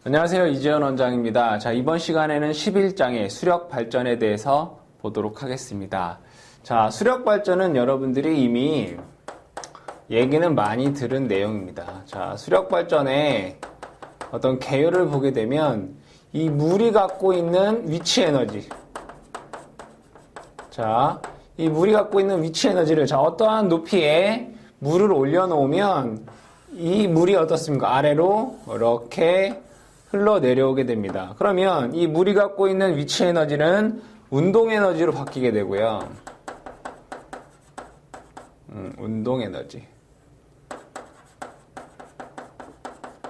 안녕하세요. 이재현 원장입니다. 자, 이번 시간에는 11장의 수력 발전에 대해서 보도록 하겠습니다. 자, 수력 발전은 여러분들이 이미 얘기는 많이 들은 내용입니다. 자, 수력 발전의 어떤 개요를 보게 되면 이 물이 갖고 있는 위치 에너지. 자, 이 물이 갖고 있는 위치 에너지를 어떠한 높이에 물을 올려놓으면 이 물이 어떻습니까? 아래로 이렇게 흘러내려오게 됩니다. 그러면 이 물이 갖고 있는 위치 에너지는 운동 에너지로 바뀌게 되고요. 운동 에너지.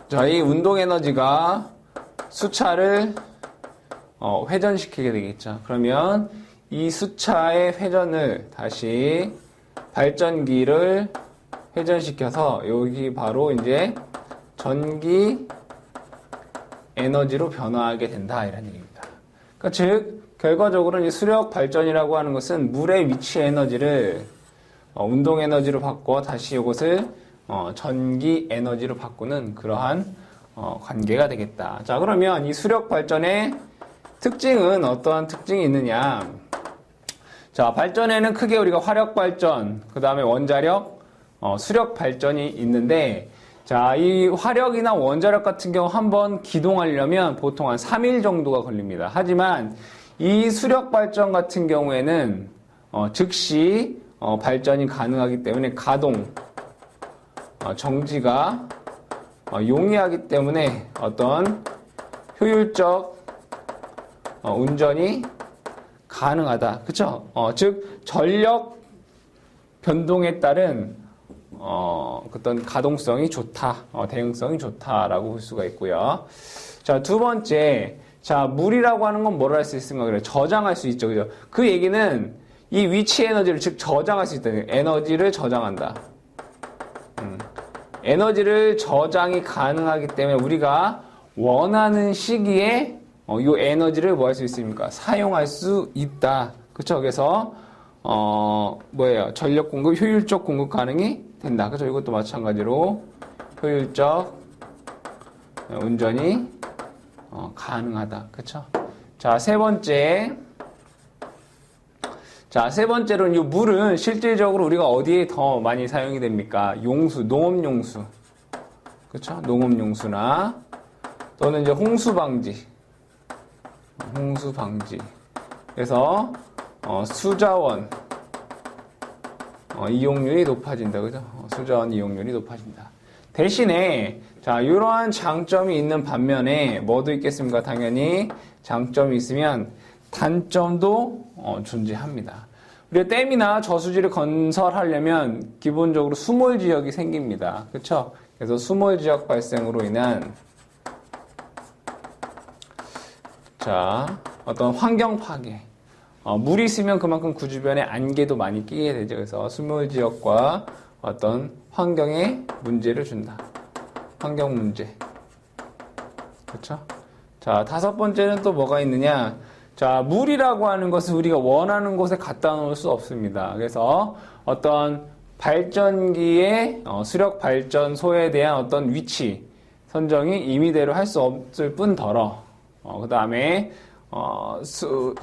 자, 이 운동 에너지가 수차를 회전시키게 되겠죠. 그러면 이 수차의 회전을 다시 발전기를 회전시켜서 여기 바로 이제 전기 에너지로 변화하게 된다 이런 얘기입니다. 그러니까 즉 결과적으로 이 수력 발전이라고 하는 것은 물의 위치 에너지를 운동 에너지로 바꿔 다시 이것을 전기 에너지로 바꾸는 그러한 관계가 되겠다. 자, 그러면 이 수력 발전의 특징은 어떠한 특징이 있느냐? 자, 발전에는 크게 우리가 화력 발전, 그 다음에 원자력, 수력 발전이 있는데, 자, 이 화력이나 원자력 같은 경우 한번 기동하려면 보통 한 3일 정도가 걸립니다. 하지만 이 수력 발전 같은 경우에는 즉시 발전이 가능하기 때문에 가동, 정지가 용이하기 때문에 어떤 효율적 운전이 가능하다. 그쵸? 즉 전력 변동에 따른 어떤 가동성이 좋다, 대응성이 좋다라고 볼 수가 있고요. 자, 두 번째, 자, 물이라고 하는 건 뭐라 할 수 있습니까? 그래, 저장할 수 있죠, 그죠? 그 얘기는 이 위치 에너지를 즉 저장할 수 있다. 에너지를 저장한다. 에너지를 저장이 가능하기 때문에 우리가 원하는 시기에 이 에너지를 뭐 할 수 있습니까? 사용할 수 있다. 그쵸? 그래서 전력 공급, 효율적 공급 가능이 된다. 그죠? 이것도 마찬가지로 효율적 운전이 가능하다. 그쵸? 자, 세 번째로는 이 물은 실질적으로 우리가 어디에 더 많이 사용이 됩니까? 용수, 농업용수. 그쵸? 농업용수나 또는 이제 홍수방지. 그래서 수자원 이용률이 높아진다. 그죠? 수자원 이용률이 높아진다. 대신에 자, 이러한 장점이 있는 반면에 뭐도 있겠습니까? 당연히 장점이 있으면 단점도 존재합니다. 우리가 댐이나 저수지를 건설하려면 기본적으로 수몰 지역이 생깁니다. 그렇죠? 그래서 수몰 지역 발생으로 인한 자, 어떤 환경 파괴. 물이 있으면 그만큼 그 주변에 안개도 많이 끼게 되죠. 그래서 수몰 지역과 어떤 환경에 문제를 준다. 환경 문제. 그렇죠? 자, 다섯 번째는 또 뭐가 있느냐? 자, 물이라고 하는 것은 우리가 원하는 곳에 갖다 놓을 수 없습니다. 그래서 어떤 발전기의 수력 발전소에 대한 어떤 위치 선정이 임의대로 할 수 없을 뿐더러 그 다음에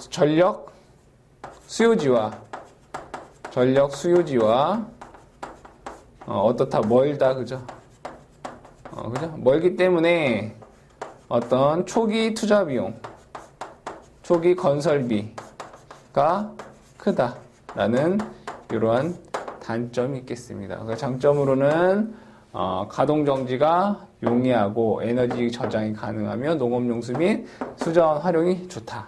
전력 수요지와 어떻다 멀다. 그죠? 그죠? 멀기 때문에 어떤 초기 투자 비용, 초기 건설비가 크다라는 이러한 단점이 있겠습니다. 그러니까 장점으로는 가동 정지가 용이하고 에너지 저장이 가능하며 농업용수 및 수자원 활용이 좋다.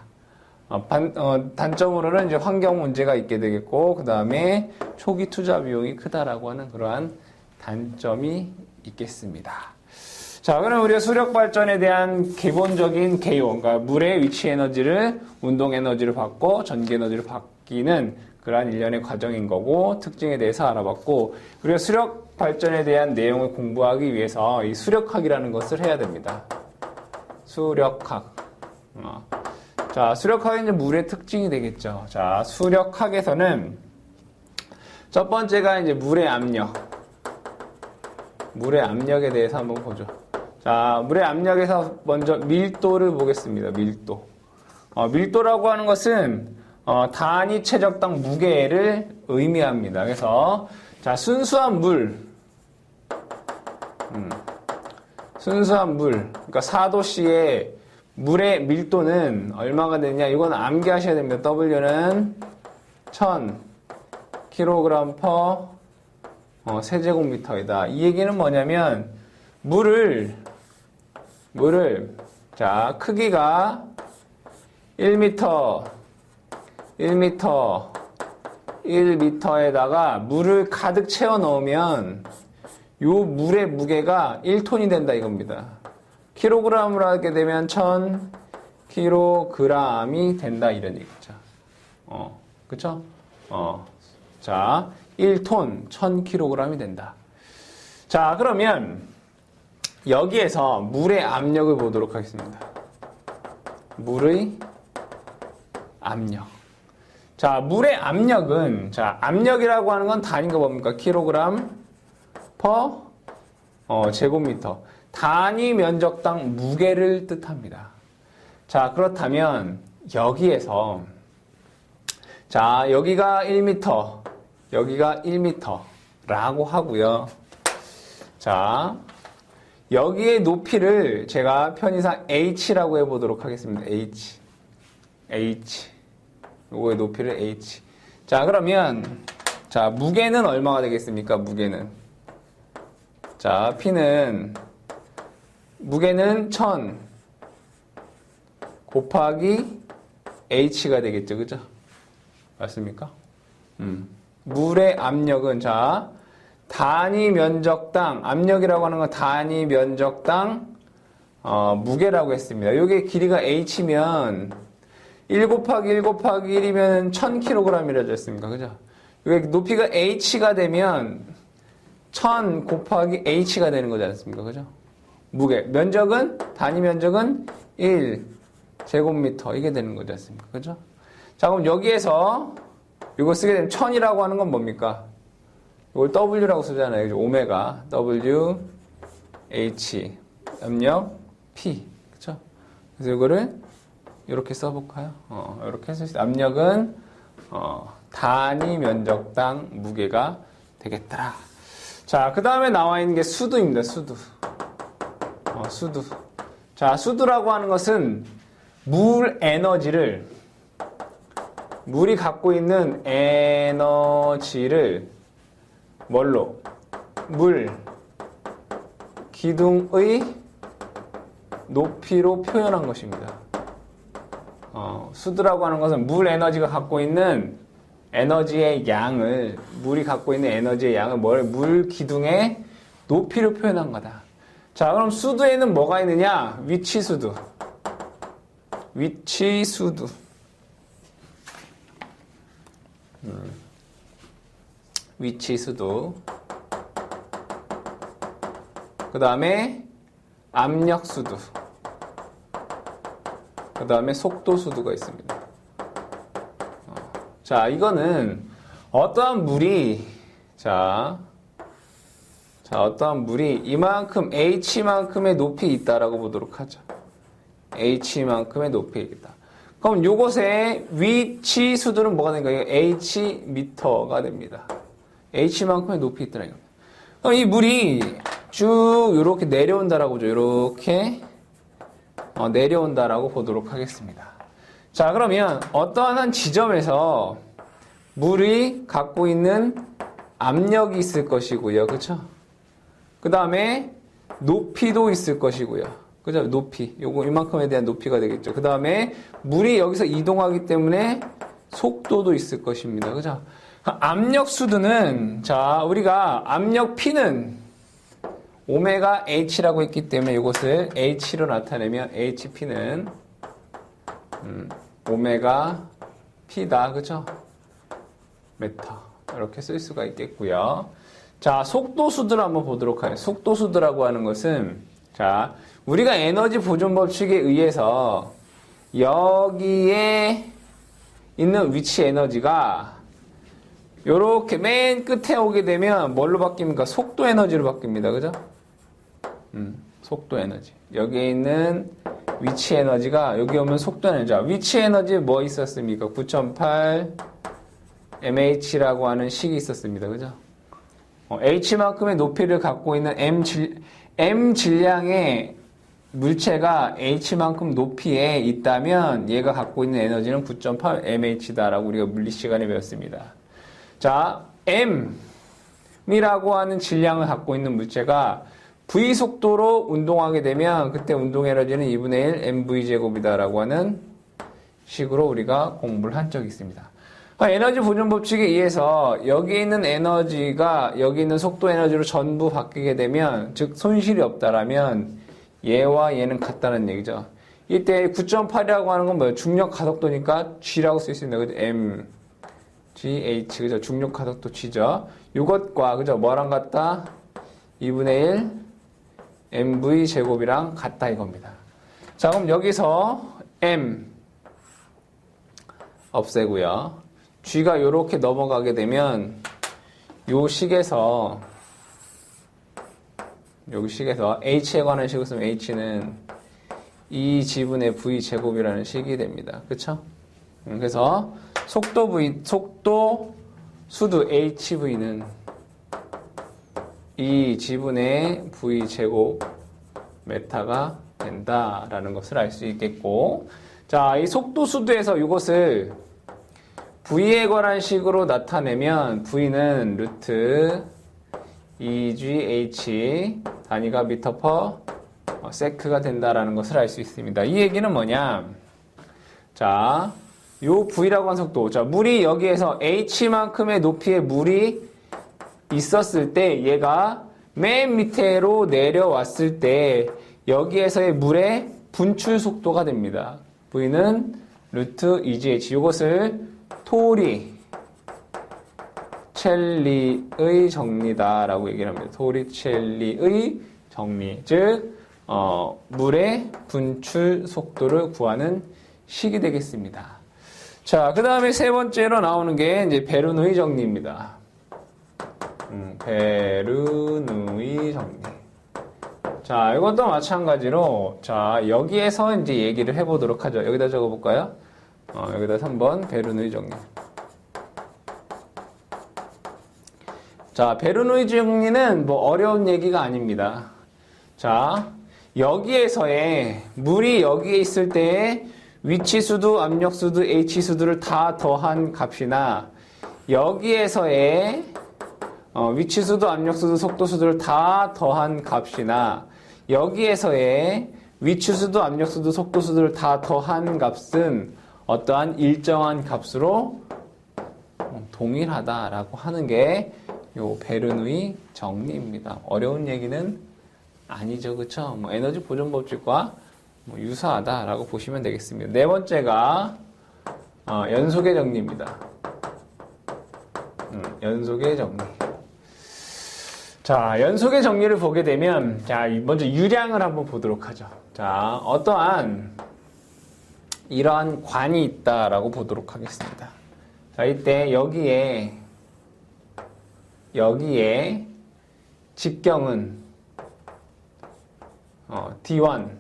단점으로는 이제 환경 문제가 있게 되겠고, 그 다음에 초기 투자 비용이 크다라고 하는 그러한 단점이 있겠습니다. 자, 그럼 우리가 수력 발전에 대한 기본적인 개요, 그러니까 물의 위치 에너지를 운동 에너지로 바꿔 전기 에너지로 바뀌는 그러한 일련의 과정인 거고, 특징에 대해서 알아봤고, 우리가 수력 발전에 대한 내용을 공부하기 위해서 이 수력학이라는 것을 해야 됩니다. 수력학. 자, 수력학이 이제 물의 특징이 되겠죠. 자, 수력학에서는 첫 번째가 이제 물의 압력. 물의 압력에 대해서 한번 보죠. 자, 물의 압력에서 먼저 밀도를 보겠습니다. 밀도. 밀도라고 하는 것은 단위 최적당 무게를 의미합니다. 그래서 자, 순수한 물, 그러니까 4도씨의 물의 밀도는 얼마가 되느냐? 이건 암기하셔야 됩니다. W는 1000kg/세제곱미터이다. 이 얘기는 뭐냐면 물을 자, 크기가 1m에다가 물을 가득 채워 넣으면 요 물의 무게가 1톤이 된다 이겁니다. 킬로그램으로 하게 되면 1000kg이 된다 이런 얘기죠. 그쵸? 자, 1톤 1000kg이 된다. 자, 그러면 여기에서 물의 압력을 보도록 하겠습니다. 물의 압력. 자, 물의 압력은, 자, 압력이라고 하는 건 단위가 뭡니까? 킬로그램 퍼 제곱미터. 단위 면적당 무게를 뜻합니다. 자, 그렇다면 여기에서, 자, 여기가 1m, 여기가 1m라고 하고요. 자, 여기의 높이를 제가 편의상 h라고 해보도록 하겠습니다. h. 요거의 높이를 h. 자, 그러면 자, 무게는 얼마가 되겠습니까? 무게는. 자, P는 무게는 1000 곱하기 h가 되겠죠. 그죠? 맞습니까? 물의 압력은 자, 단위 면적당, 압력이라고 하는 건 단위 면적당 무게라고 했습니다. 요게 길이가 h면 1 곱하기 1 곱하기 1이면 1000kg이라고 했습니까? 그죠? 요게 높이가 h가 되면 1000 곱하기 h가 되는 거지 않습니까? 그죠? 무게, 면적은, 단위 면적은 1제곱미터 이게 되는 거지 않습니까? 그죠? 자, 그럼 여기에서 이거 쓰게 되면 1000이라고 하는 건 뭡니까? 이걸 W라고 쓰잖아요. 오메가, W, H, 압력, P. 그쵸? 그래서 이거를 이렇게 써볼까요? 이렇게 쓸 수 있어요. 압력은, 단위 면적당 무게가 되겠더라. 자, 그 다음에 나와 있는 게 수두입니다. 수두. 수두. 자, 수두라고 하는 것은 물 에너지를, 물이 갖고 있는 에너지를 뭘로? 물 기둥의 높이로 표현한 것입니다. 수두라고 하는 것은 물 에너지가 갖고 있는 에너지의 양을, 물이 갖고 있는 에너지의 양을 물 기둥의 높이로 표현한 거다. 자, 그럼 수두에는 뭐가 있느냐? 위치수두. 위치수두. 위치수두. 그 다음에 압력수두. 그 다음에 속도수두가 있습니다. 자, 이거는 어떠한 물이, 어떠한 물이 이만큼 h만큼의 높이에 있다라고 보도록 하죠. h만큼의 높이에 있다. 그럼 요것의 위치수두는 뭐가 되는가요? h 미터가 됩니다. h만큼의 높이에 있다는 겁니다. 그럼 이 물이 쭉 이렇게 내려온다라고 보죠. 이렇게 내려온다라고 보도록 하겠습니다. 자, 그러면 어떠한 한 지점에서 물이 갖고 있는 압력이 있을 것이고요. 그쵸? 그 다음에 높이도 있을 것이고요. 그죠? 높이. 요거 이만큼에 대한 높이가 되겠죠. 그 다음에 물이 여기서 이동하기 때문에 속도도 있을 것입니다. 그죠? 압력 수두는, 자, 우리가 압력 P는 오메가 H라고 했기 때문에 이것을 H로 나타내면 HP는 오메가 P다. 그죠? 메터. 이렇게 쓸 수가 있겠고요. 자, 속도수두를 한번 보도록 하겠습니다. 속도수두라고 하는 것은, 자, 우리가 에너지 보존 법칙에 의해서 여기에 있는 위치 에너지가 요렇게 맨 끝에 오게 되면 뭘로 바뀝니까? 속도 에너지로 바뀝니다. 그죠? 속도 에너지. 여기에 있는 위치 에너지가 여기 오면 속도 에너지야. 위치 에너지 뭐 있었습니까? 9.8 mh라고 하는 식이 있었습니다. 그죠? h만큼의 높이를 갖고 있는 m 질량의 물체가 h만큼 높이에 있다면 얘가 갖고 있는 에너지는 9.8 mh다라고 우리가 물리 시간에 배웠습니다. 자, m이라고 하는 질량을 갖고 있는 물체가 v 속도로 운동하게 되면 그때 운동 에너지는 2분의 1 mv제곱이다라고 하는 식으로 우리가 공부를 한 적이 있습니다. 에너지 보존 법칙에 의해서 여기 있는 에너지가 여기 있는 속도 에너지로 전부 바뀌게 되면, 즉 손실이 없다라면 얘와 얘는 같다는 얘기죠. 이때 9.8이라고 하는 건 뭐예요? 중력 가속도니까 G라고 쓸 수 있는 거죠. M, G, H, 그죠? 중력 가속도 G죠. 이것과, 그죠? 뭐랑 같다? 2분의 1 mv 제곱이랑 같다 이겁니다. 자, 그럼 여기서 m 없애고요. G가 이렇게 넘어가게 되면 요 식에서 여기 식에서 H에 관한 식을 쓰면 H는 2 지분의 V 제곱이라는 식이 됩니다. 그쵸? 그래서 속도 수두 HV는 2 지분의 V 제곱 메타가 된다라는 것을 알 수 있겠고, 자, 이 속도 수두에서 이것을 V에 관한 식으로 나타내면 V는 루트 2GH 단위가 미터 퍼 세크가 된다라는 것을 알 수 있습니다. 이 얘기는 뭐냐? 자, 요 V라고 한 속도. 자, 물이 여기에서 H만큼의 높이의 물이 있었을 때 얘가 맨 밑으로 내려왔을 때 여기에서의 물의 분출 속도가 됩니다. V는 루트 2GH. 이것을 토리첼리의 정리다라고 얘기를 합니다. 토리첼리의 정리. 즉, 물의 분출 속도를 구하는 식이 되겠습니다. 자, 그 다음에 세 번째로 나오는 게 이제 베르누이 정리입니다. 베르누이 정리. 자, 이것도 마찬가지로, 자, 여기에서 이제 얘기를 해보도록 하죠. 여기다 적어볼까요? 여기다 3번 베르누이 정리. 자, 베르누이 정리는 뭐 어려운 얘기가 아닙니다. 자, 여기에서의 물이 여기에 있을 때의 위치수도, 압력수도, H수도를 다 더한 값이나 여기에서의 위치수도, 압력수도, 속도수도를 다 더한 값이나 여기에서의 위치수도, 압력수도, 속도수도를 다 더한 값은 어떠한 일정한 값으로 동일하다라고 하는 게 요 베르누이 정리입니다. 어려운 얘기는 아니죠, 그쵸? 뭐 에너지 보존 법칙과 뭐 유사하다라고 보시면 되겠습니다. 네 번째가 연속의 정리입니다. 연속의 정리. 자, 연속의 정리를 보게 되면, 자, 먼저 유량을 한번 보도록 하죠. 자, 어떠한 이러한 관이 있다라고 보도록 하겠습니다. 자, 이때 여기에 직경은 D1이라고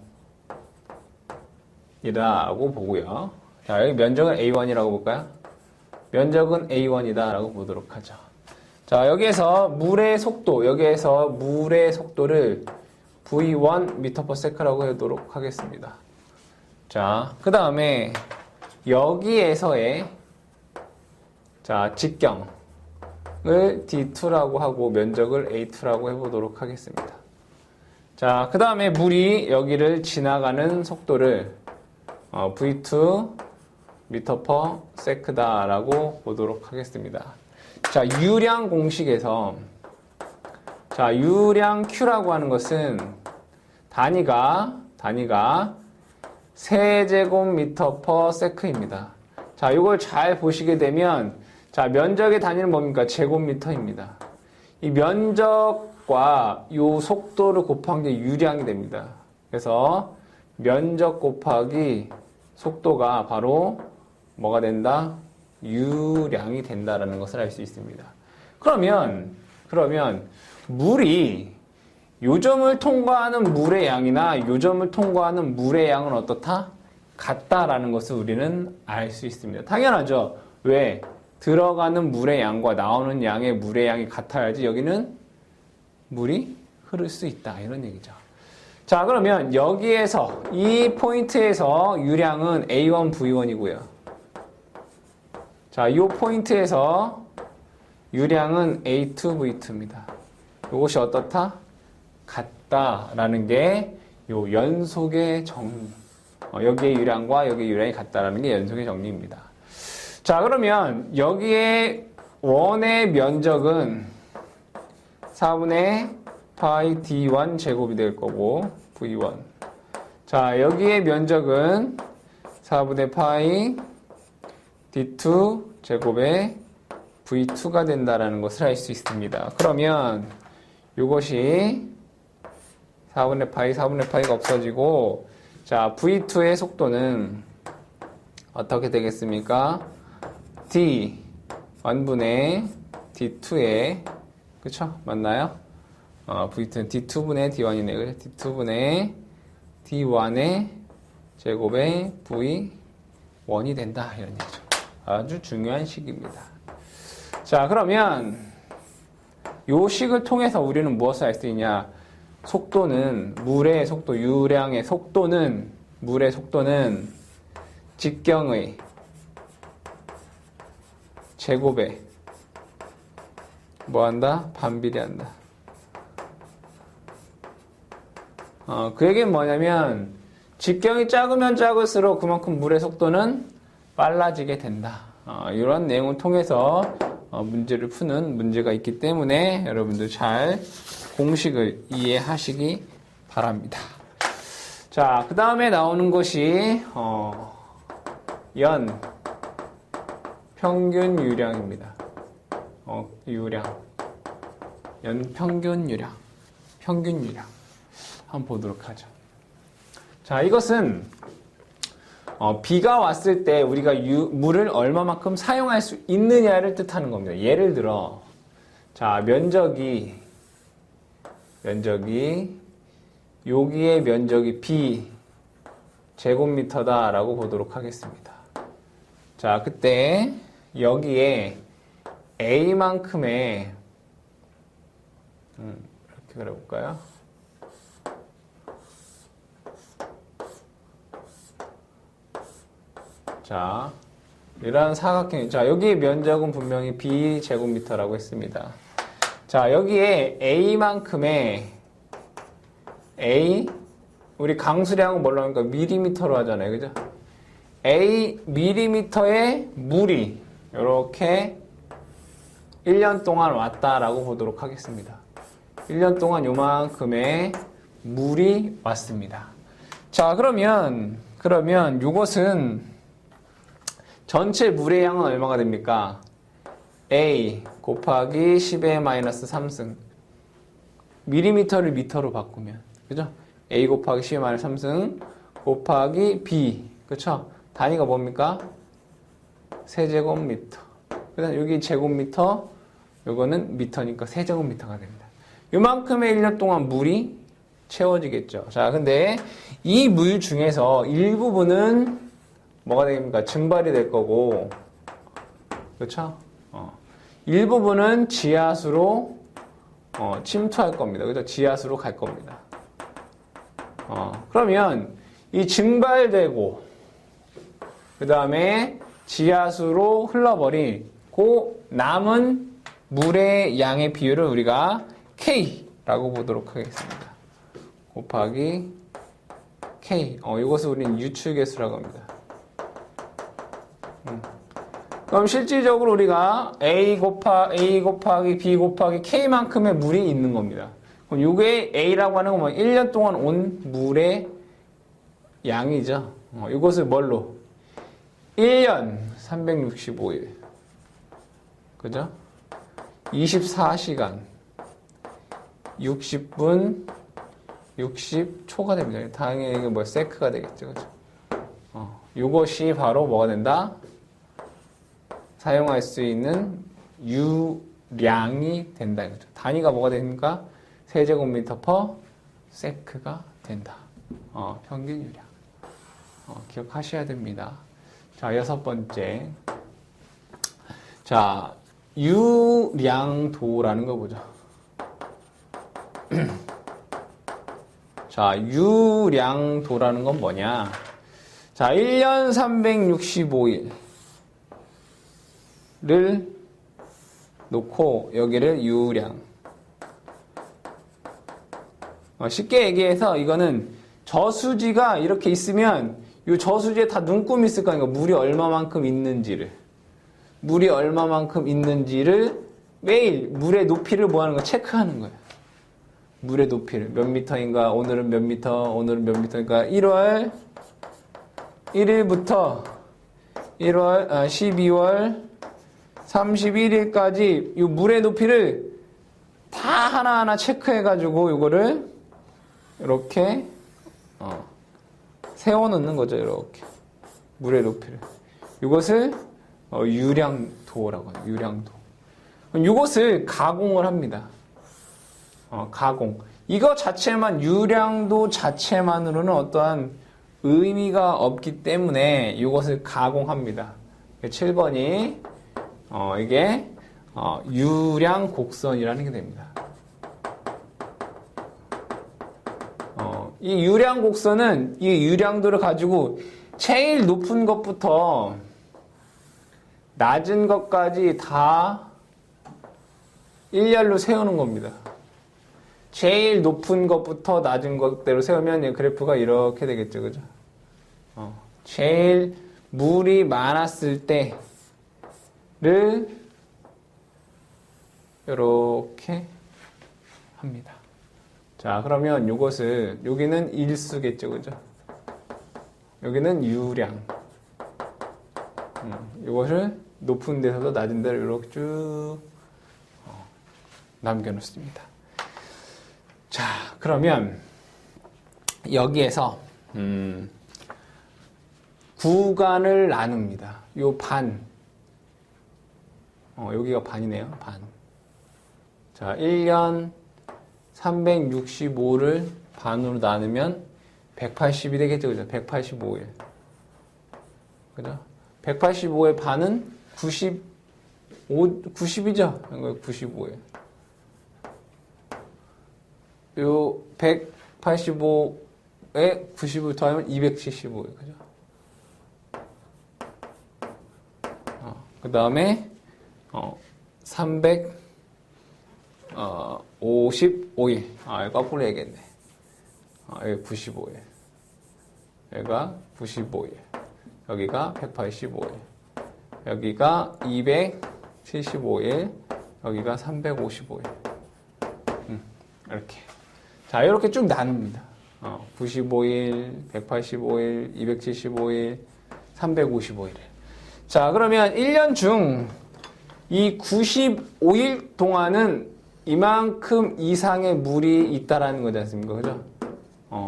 보고요. 자, 여기 면적은 A1이라고 볼까요? 면적은 A1이다라고 보도록 하죠. 자, 여기에서 물의 속도를 V1 m/s라고 하도록 하겠습니다. 자, 그 다음에 여기에서의 자, 직경을 D2라고 하고 면적을 A2라고 해보도록 하겠습니다. 자, 그 다음에 물이 여기를 지나가는 속도를 V2 m/s다라고 보도록 하겠습니다. 자, 유량 공식에서 자, 유량 Q라고 하는 것은 단위가 세제곱미터/s입니다. 자, 이걸 잘 보시게 되면 자, 면적의 단위는 뭡니까? 제곱미터입니다. 이 면적과 이 속도를 곱한 게 유량이 됩니다. 그래서 면적 곱하기 속도가 바로 뭐가 된다? 유량이 된다라는 것을 알 수 있습니다. 그러면 물이 요점을 통과하는 물의 양이나 요점을 통과하는 물의 양은 어떻다? 같다라는 것을 우리는 알 수 있습니다. 당연하죠. 왜? 들어가는 물의 양과 나오는 양의 물의 양이 같아야지 여기는 물이 흐를 수 있다. 이런 얘기죠. 자, 그러면 여기에서 이 포인트에서 유량은 A1, V1이고요. 자, 이 포인트에서 유량은 A2, V2입니다. 이것이 어떻다? 같다라는 게 요 연속의 정리. 여기의 유량과 여기의 유량이 같다라는 게 연속의 정리입니다. 자, 그러면 여기에 원의 면적은 4분의 파이 D1 제곱이 될 거고 V1. 자, 여기에 면적은 4분의 파이 D2 제곱의 V2가 된다라는 것을 알 수 있습니다. 그러면 이것이 4분의 파이가 없어지고, 자, V2의 속도는 어떻게 되겠습니까? D 1분의 D2의, 그쵸? 맞나요? V2는 D2분의 D1이네. D2분의 D1의 제곱의 V1이 된다. 이런 얘기죠. 아주 중요한 식입니다. 자, 그러면 요 식을 통해서 우리는 무엇을 알 수 있냐? 속도는, 물의 속도, 유량의 속도는, 물의 속도는 직경의 제곱에 뭐한다? 반비례한다. 그 얘기는 뭐냐면 직경이 작으면 작을수록 그만큼 물의 속도는 빨라지게 된다. 이런 내용을 통해서 문제를 푸는 문제가 있기 때문에 여러분들 잘 공식을 이해하시기 바랍니다. 자, 그 다음에 나오는 것이 연 평균 유량입니다. 유량, 연 평균 유량, 평균 유량 한번 보도록 하죠. 자, 이것은 비가 왔을 때 우리가 물을 얼마만큼 사용할 수 있느냐를 뜻하는 겁니다. 예를 들어, 자, 면적이 여기의 면적이 B 제곱미터다라고 보도록 하겠습니다. 자, 그때 여기에 A만큼의 이렇게 그려볼까요? 자, 이러한 사각형, 자, 여기의 면적은 분명히 B 제곱미터라고 했습니다. 자, 여기에 A만큼의 우리 강수량은 뭘로 하니까 밀리미터로 하잖아요. 그죠? A 밀리미터의 물이 이렇게 1년 동안 왔다라고 보도록 하겠습니다. 1년 동안 요만큼의 물이 왔습니다. 자, 그러면 이것은 전체 물의 양은 얼마가 됩니까? A 곱하기 10의 마이너스 3승. 밀리미터를 미터로 바꾸면, 그죠? A 곱하기 10의 마이너스 3승 곱하기 B. 그쵸? 단위가 뭡니까? 세제곱미터. 그다음 여기 제곱미터, 요거는 미터니까 세제곱미터가 됩니다. 요만큼의 1년 동안 물이 채워지겠죠. 자, 근데 이 물 중에서 일부분은 뭐가 됩니까? 증발이 될 거고, 그렇죠? 일부분은 지하수로 침투할 겁니다. 그죠? 지하수로 갈 겁니다. 그러면 이 증발되고 그 다음에 지하수로 흘러버린 그 남은 물의 양의 비율을 우리가 K라고 보도록 하겠습니다. 곱하기 K. 이것을 우리는 유출계수라고 합니다. 그럼 실질적으로 우리가 A 곱하기 B 곱하기 K만큼의 물이 있는 겁니다. 그럼 이게 A라고 하는 건 뭐 1년 동안 온 물의 양이죠. 이것을 뭘로? 1년 365일. 그죠? 24시간 60분 60초가 됩니다. 당연히 이게 뭐 세크가 되겠죠. 그죠? 이것이 바로 뭐가 된다? 사용할 수 있는 유량이 된다. 이거죠. 단위가 뭐가 됩니까? 세제곱미터 퍼 세크가 된다. 평균 유량. 기억하셔야 됩니다. 자, 6번째. 자, 유량도라는 거 보죠. 자, 유량도라는 건 뭐냐? 자, 1년 365일을 놓고 여기를 유량. 쉽게 얘기해서 이거는 저수지가 이렇게 있으면 이 저수지에 다 눈금이 있을 거니까 물이 얼마만큼 있는지를 매일 물의 높이를 뭐 하는 거 체크하는 거예요. 물의 높이를 몇 미터인가, 오늘은 몇 미터, 오늘은 몇 미터인가. 1월 1일부터 12월 31일까지 이 물의 높이를 다 하나하나 체크해가지고 이거를 이렇게 세워놓는 거죠. 이렇게 물의 높이를. 이것을 유량도라고 해요. 유량도. 이것을 가공을 합니다. 가공. 이거 자체만, 유량도 자체만으로는 어떠한 의미가 없기 때문에 이것을 가공합니다. 7번이 이게 유량 곡선이라는 게 됩니다. 이 유량 곡선은 이 유량도를 가지고 제일 높은 것부터 낮은 것까지 다 일렬로 세우는 겁니다. 제일 높은 것부터 낮은 것대로 세우면 이 그래프가 이렇게 되겠죠, 그죠? 제일 물이 많았을 때를 이렇게 합니다. 자, 그러면 요것을, 여기는 일수겠죠, 그죠? 여기는 유량. 이것을 높은 데서도 낮은 데로 이렇게 쭉 남겨놓습니다. 자, 그러면 여기에서 구간을 나눕니다. 요 반. 여기가 반이네요. 반. 자, 1년 365를 반으로 나누면 180이 되겠죠. 그죠? 185일. 그죠? 185의 반은 90이죠? 95일. 요 185에 90을 더하면 275일. 그죠? 그 다음에 355일. 이거 거꾸로 해야겠네. 여기 95일. 여기가 95일. 여기가 185일. 여기가 275일. 여기가 355일. 이렇게. 자, 이렇게 쭉 나눕니다. 95일, 185일, 275일, 355일. 자, 그러면 1년 중 이 95일 동안은 이만큼 이상의 물이 있다라는 거지 않습니까? 그죠?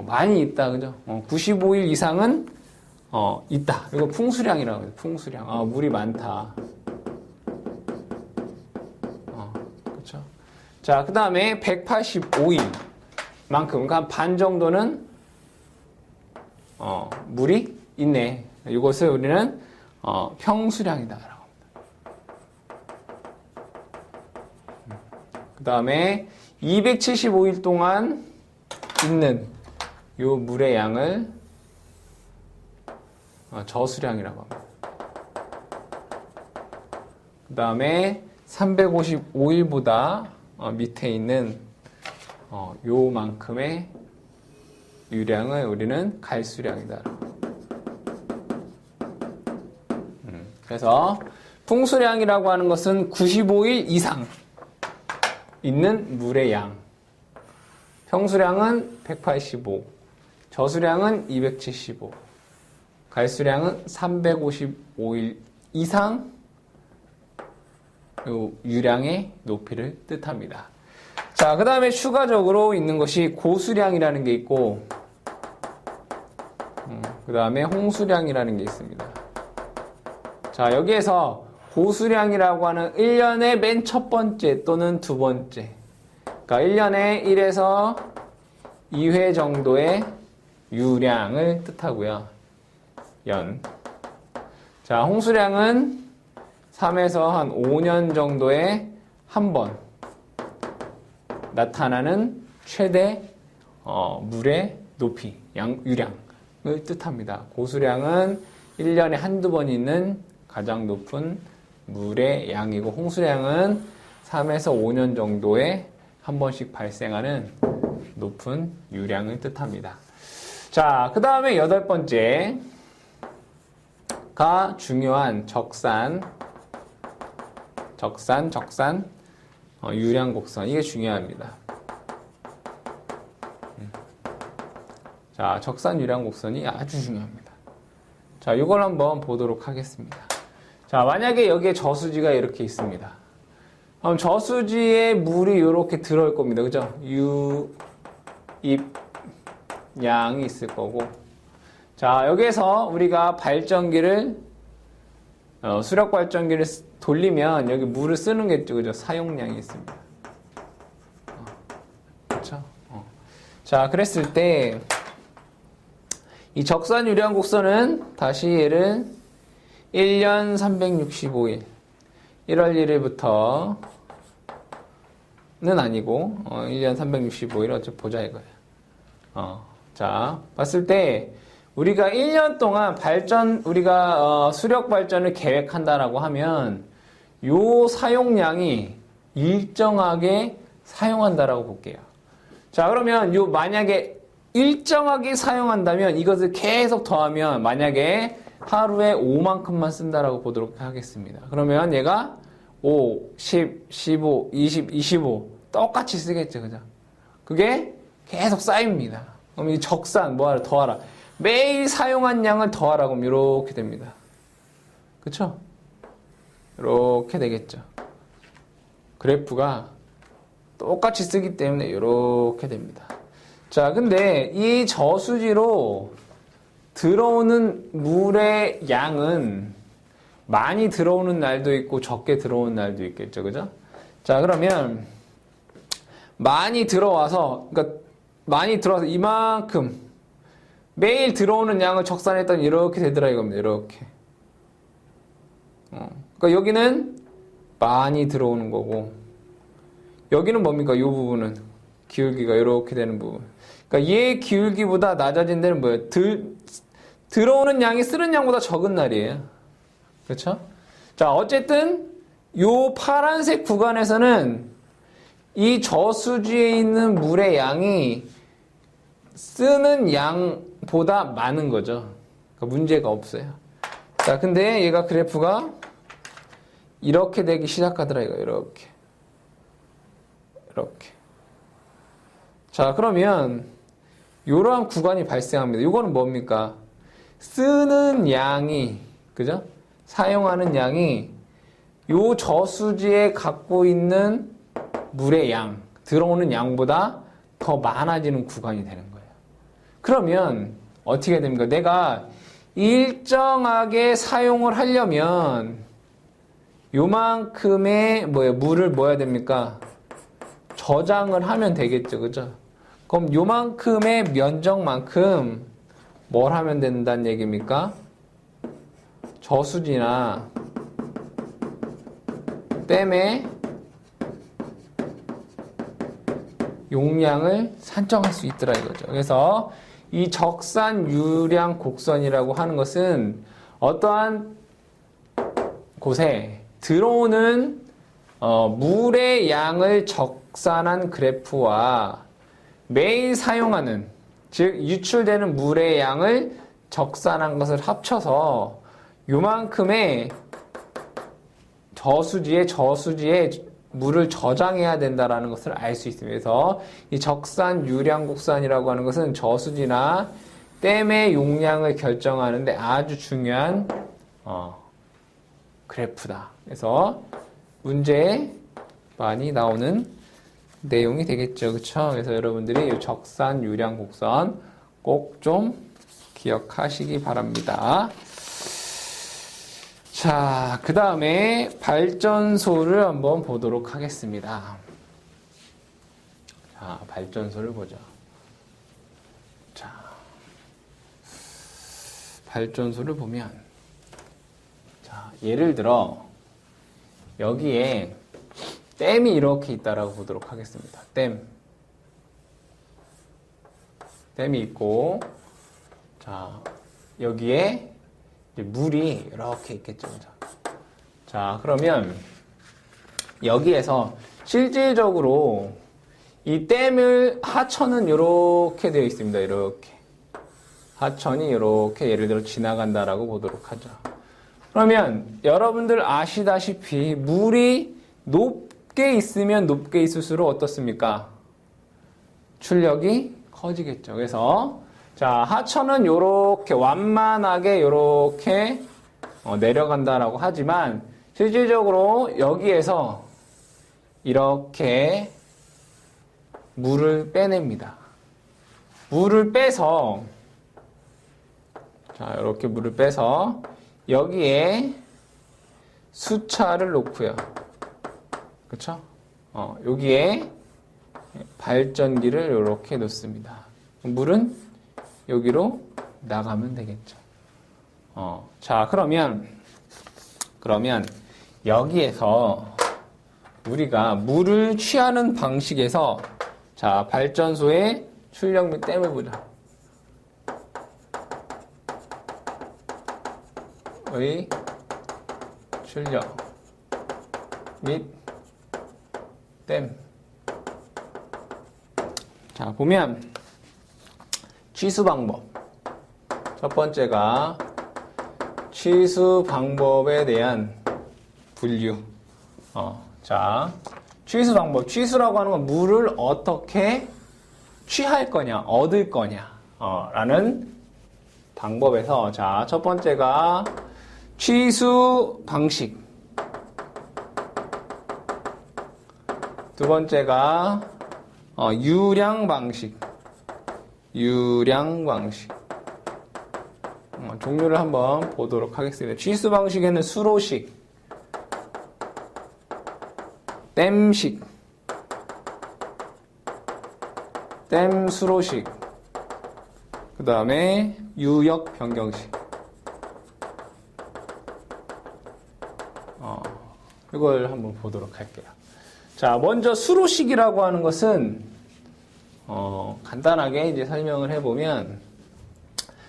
많이 있다, 그죠? 95일 이상은, 있다. 이거 풍수량이라고 해요. 풍수량. 물이 많다. 그렇죠? 자, 그 다음에 185일 만큼, 그러니까 반 정도는, 물이 있네. 이것을 우리는, 평수량이다. 그 다음에 275일 동안 있는 요 물의 양을 저수량이라고 합니다. 그 다음에 355일보다 밑에 있는 요만큼의 유량을 우리는 갈수량이다. 그래서 풍수량이라고 하는 것은 95일 이상 있는 물의 양. 평수량은 185, 저수량은 275, 갈수량은 355일 이상 요 유량의 높이를 뜻합니다. 자, 그 다음에 추가적으로 있는 것이 고수량이라는 게 있고, 그 다음에 홍수량이라는 게 있습니다. 자, 여기에서 고수량이라고 하는 1년의 맨 첫 번째 또는 두 번째, 그러니까 1년에 1에서 2회 정도의 유량을 뜻하고요. 연. 자, 홍수량은 3에서 한 5년 정도에 한 번 나타나는 최대 물의 높이, 유량을 뜻합니다. 고수량은 1년에 한두 번 있는 가장 높은 물의 양이고, 홍수량은 3에서 5년 정도에 한 번씩 발생하는 높은 유량을 뜻합니다. 자, 그 다음에 8번째가 중요한 적산, 유량, 곡선. 이게 중요합니다. 자, 적산, 유량, 곡선이 아주 중요합니다. 자, 이걸 한번 보도록 하겠습니다. 자, 만약에 여기에 저수지가 이렇게 있습니다. 그럼 저수지에 물이 이렇게 들어올 겁니다. 그죠? 입, 양이 있을 거고. 자, 여기에서 우리가 수력 발전기를 돌리면 여기 물을 쓰는 게 있죠. 그죠? 사용량이 있습니다. 그렇죠? 자, 그랬을 때 이 적산 유량 곡선은 다시 얘를 1년 365일 1월 1일부터는 아니고 1년 365일 어차피 보자 이거예요. 자, 봤을 때 우리가 1년 동안 우리가 수력 발전을 계획한다라고 하면 요 사용량이 일정하게 사용한다라고 볼게요. 자, 그러면 만약에 일정하게 사용한다면 이것을 계속 더하면 만약에 하루에 5만큼만 쓴다라고 보도록 하겠습니다. 그러면 얘가 5, 10, 15, 20, 25 똑같이 쓰겠죠. 그죠? 그게 계속 쌓입니다. 그럼 이 적산 뭐하라 더하라. 매일 사용한 양을 더하라. 그럼 이렇게 됩니다. 그쵸? 이렇게 되겠죠. 그래프가 똑같이 쓰기 때문에 이렇게 됩니다. 자, 근데 이 저수지로 들어오는 물의 양은 많이 들어오는 날도 있고 적게 들어오는 날도 있겠죠. 그죠? 자, 그러면 많이 들어와서 이만큼 매일 들어오는 양을 적산했더니 이렇게 되더라 이겁니다. 이렇게. 그러니까 여기는 많이 들어오는 거고, 여기는 뭡니까? 이 부분은 기울기가 이렇게 되는 부분. 그러니까 얘 기울기보다 낮아진 데는 뭐예요? 들어오는 양이 쓰는 양보다 적은 날이에요. 그렇죠? 자, 어쨌든 요 파란색 구간에서는 이 저수지에 있는 물의 양이 쓰는 양보다 많은 거죠. 그러니까 문제가 없어요. 자, 근데 얘가 그래프가 이렇게 되기 시작하더라 이거. 이렇게. 자, 그러면 이러한 구간이 발생합니다. 이거는 뭡니까? 쓰는 양이, 그죠? 사용하는 양이 요 저수지에 갖고 있는 물의 양, 들어오는 양보다 더 많아지는 구간이 되는 거예요. 그러면 어떻게 됩니까? 내가 일정하게 사용을 하려면 요만큼의 물을 뭐 해야 됩니까? 저장을 하면 되겠죠. 그죠? 그럼 요만큼의 면적만큼 뭘 하면 된다는 얘기입니까? 저수지나 댐의 용량을 산정할 수 있더라 이거죠. 그래서 이 적산 유량 곡선이라고 하는 것은 어떠한 곳에 들어오는 물의 양을 적산한 그래프와 매일 사용하는, 즉 유출되는 물의 양을 적산한 것을 합쳐서 요만큼의 저수지에 물을 저장해야 된다라는 것을 알 수 있습니다. 그래서 이 적산 유량 곡선이라고 하는 것은 저수지나 댐의 용량을 결정하는데 아주 중요한 그래프다. 그래서 문제에 많이 나오는 내용이 되겠죠. 그쵸? 그래서 여러분들이 이 적산 유량 곡선 꼭 좀 기억하시기 바랍니다. 자, 그 다음에 발전소를 한번 보도록 하겠습니다. 자, 발전소를 보자. 자, 발전소를 보면, 자, 예를 들어, 여기에 댐이 이렇게 있다라고 보도록 하겠습니다. 댐이 있고, 자, 여기에 물이 이렇게 있겠죠. 자, 그러면 여기에서 실질적으로 이 댐을 하천은 이렇게 되어 있습니다. 이렇게. 하천이 이렇게 예를 들어 지나간다라고 보도록 하죠. 그러면 여러분들 아시다시피 물이 높게 있으면 높게 있을수록 어떻습니까? 출력이 커지겠죠. 그래서 자, 하천은 이렇게 완만하게 이렇게 내려간다라고 하지만 실질적으로 여기에서 이렇게 물을 빼냅니다. 물을 빼서 자, 이렇게 물을 빼서 여기에 수차를 놓고요. 그쵸? 여기에 발전기를 이렇게 놓습니다. 물은 여기로 나가면 되겠죠. 자, 그러면 여기에서 우리가 물을 취하는 방식에서 자, 발전소의 출력 및 댐을 보자. 의 출력 및 댐. 자, 보면 취수 방법. 첫 번째가 취수 방법에 대한 분류. 자, 취수 방법. 취수라고 하는 건 물을 어떻게 취할 거냐, 얻을 거냐, 라는 방법에서, 자, 첫 번째가 취수 방식. 두 번째가, 유량 방식. 종류를 한번 보도록 하겠습니다. 취수 방식에는 수로식, 댐식, 댐 수로식, 그 다음에 유역 변경식. 이걸 한번 보도록 할게요. 자, 먼저 수로식이라고 하는 것은 간단하게 이제 설명을 해보면,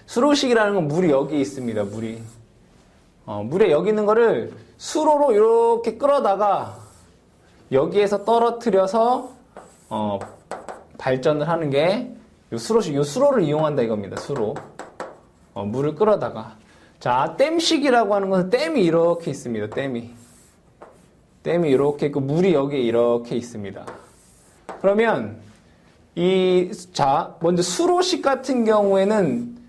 수로식이라는 건 물이 여기 있습니다. 물에 여기 있는 거를 수로로 이렇게 끌어다가 여기에서 떨어뜨려서 발전을 하는 게 요 수로식, 요 수로를 이용한다 이겁니다. 수로. 물을 끌어다가. 자, 댐식이라고 하는 것은 댐이 이렇게 있습니다. 댐이 이렇게 있고 물이 여기에 이렇게 있습니다. 그러면 자, 먼저 수로식 같은 경우에는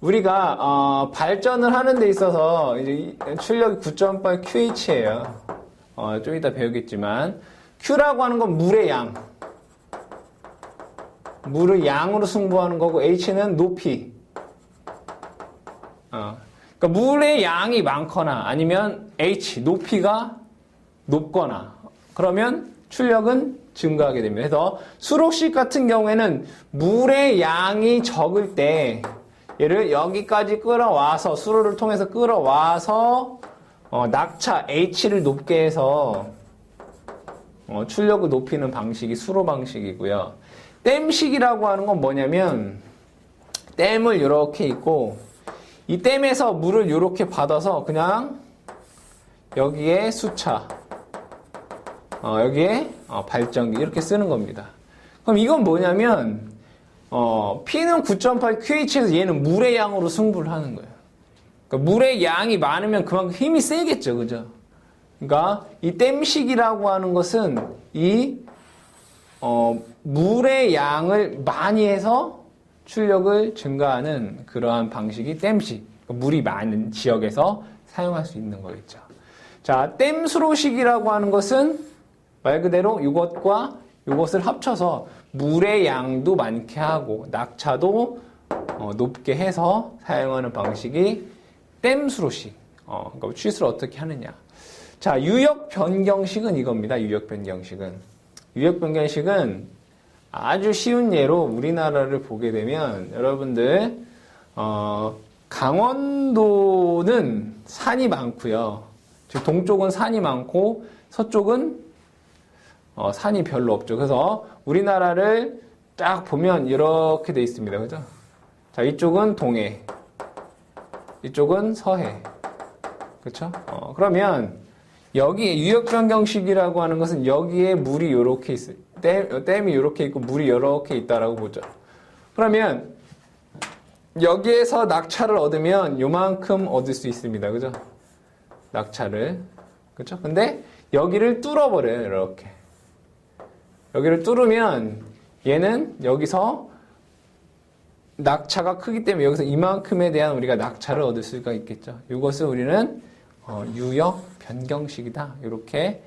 우리가 발전을 하는 데 있어서 이제 출력이 9.8 QH예요. 좀 이따 배우겠지만 Q라고 하는 건 물의 양. 물을 양으로 승부하는 거고 H는 높이. 그러니까 물의 양이 많거나 아니면 H, 높이가 높거나 그러면 출력은 증가하게 됩니다. 그래서 수록식 같은 경우에는 물의 양이 적을 때 얘를 여기까지 끌어와서 수로를 통해서 끌어와서 낙차 H를 높게 해서 출력을 높이는 방식이 수로 방식이고요. 댐식이라고 하는 건 뭐냐면 댐을 이렇게 있고 이 댐에서 물을 이렇게 받아서 그냥 여기에 수차 여기에 발전기 이렇게 쓰는 겁니다. 그럼 이건 뭐냐면 P는 9.8 QH에서 얘는 물의 양으로 승부를 하는 거예요. 그러니까 물의 양이 많으면 그만큼 힘이 세겠죠, 그죠? 그러니까 이 댐식이라고 하는 것은 이 물의 양을 많이 해서 출력을 증가하는 그러한 방식이 댐식. 그러니까 물이 많은 지역에서 사용할 수 있는 거겠죠. 자, 댐수로식이라고 하는 것은 말 그대로 이것과 이것을 합쳐서 물의 양도 많게 하고 낙차도 높게 해서 사용하는 방식이 댐수로식. 그러니까 취수를 어떻게 하느냐. 자, 유역 변경식은 이겁니다. 유역 변경식은 아주 쉬운 예로 우리나라를 보게 되면 여러분들 강원도는 산이 많고요. 즉 동쪽은 산이 많고 서쪽은 산이 별로 없죠. 그래서 우리나라를 딱 보면 이렇게 돼 있습니다. 그죠? 자, 이쪽은 동해, 이쪽은 서해. 그렇죠? 그러면 여기에 유역변경식이라고 하는 것은 여기에 물이 이렇게 있어요. 댐이 이렇게 있고 물이 이렇게 있다라고 보죠. 그러면 여기에서 낙차를 얻으면 요만큼 얻을 수 있습니다. 그죠? 낙차를. 그죠? 근데 여기를 뚫어버려요. 이렇게. 여기를 뚫으면 얘는 여기서 낙차가 크기 때문에 여기서 이만큼에 대한 우리가 낙차를 얻을 수가 있겠죠. 이것을 우리는 유역 변경식이다. 이렇게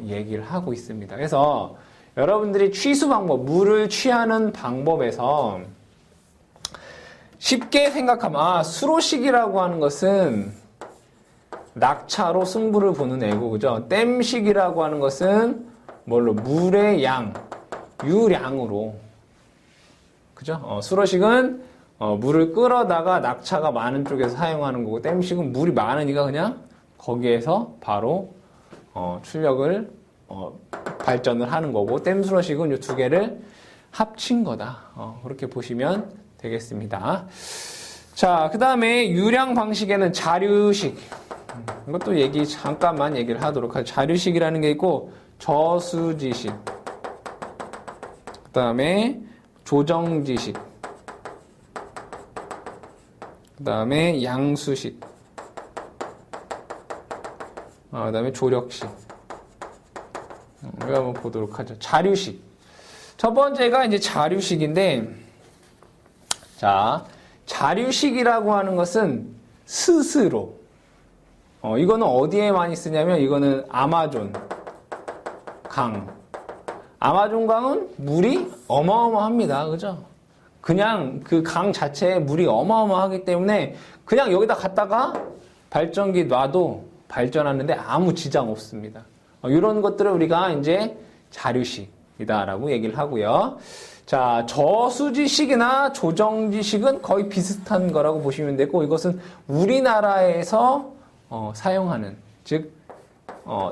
얘기를 하고 있습니다. 그래서 여러분들이 취수 방법, 물을 취하는 방법에서 쉽게 생각하면 수로식이라고 하는 것은 낙차로 승부를 보는 애고, 그죠? 댐식이라고 하는 것은 뭘로? 물의 양, 유량으로. 그죠? 수로식은 물을 끌어다가 낙차가 많은 쪽에서 사용하는 거고, 댐식은 물이 많으니까 그냥 거기에서 바로 출력을 발전을 하는 거고, 댐수로식은 이 두 개를 합친 거다. 그렇게 보시면 되겠습니다. 자, 그 다음에 유량 방식에는 자류식. 이것도 잠깐만 얘기를 하도록 하죠. 자류식이라는 게 있고, 저수지식. 그 다음에 조정지식. 그 다음에 양수식. 그 다음에 조력식. 우리가 한번 보도록 하죠. 자류식. 첫 번째가 이제 자류식인데, 자, 자류식이라고 하는 것은 스스로. 이거는 어디에 많이 쓰냐면, 이거는 아마존 강. 아마존 강은 물이 어마어마합니다. 그죠? 그냥 그 강 자체에 물이 어마어마하기 때문에 그냥 여기다 갖다가 발전기 놔도 발전하는데 아무 지장 없습니다. 이런 것들을 우리가 이제 자류식이다라고 얘기를 하고요. 자, 저수지식이나 조정지식은 거의 비슷한 거라고 보시면 되고, 이것은 우리나라에서 사용하는, 즉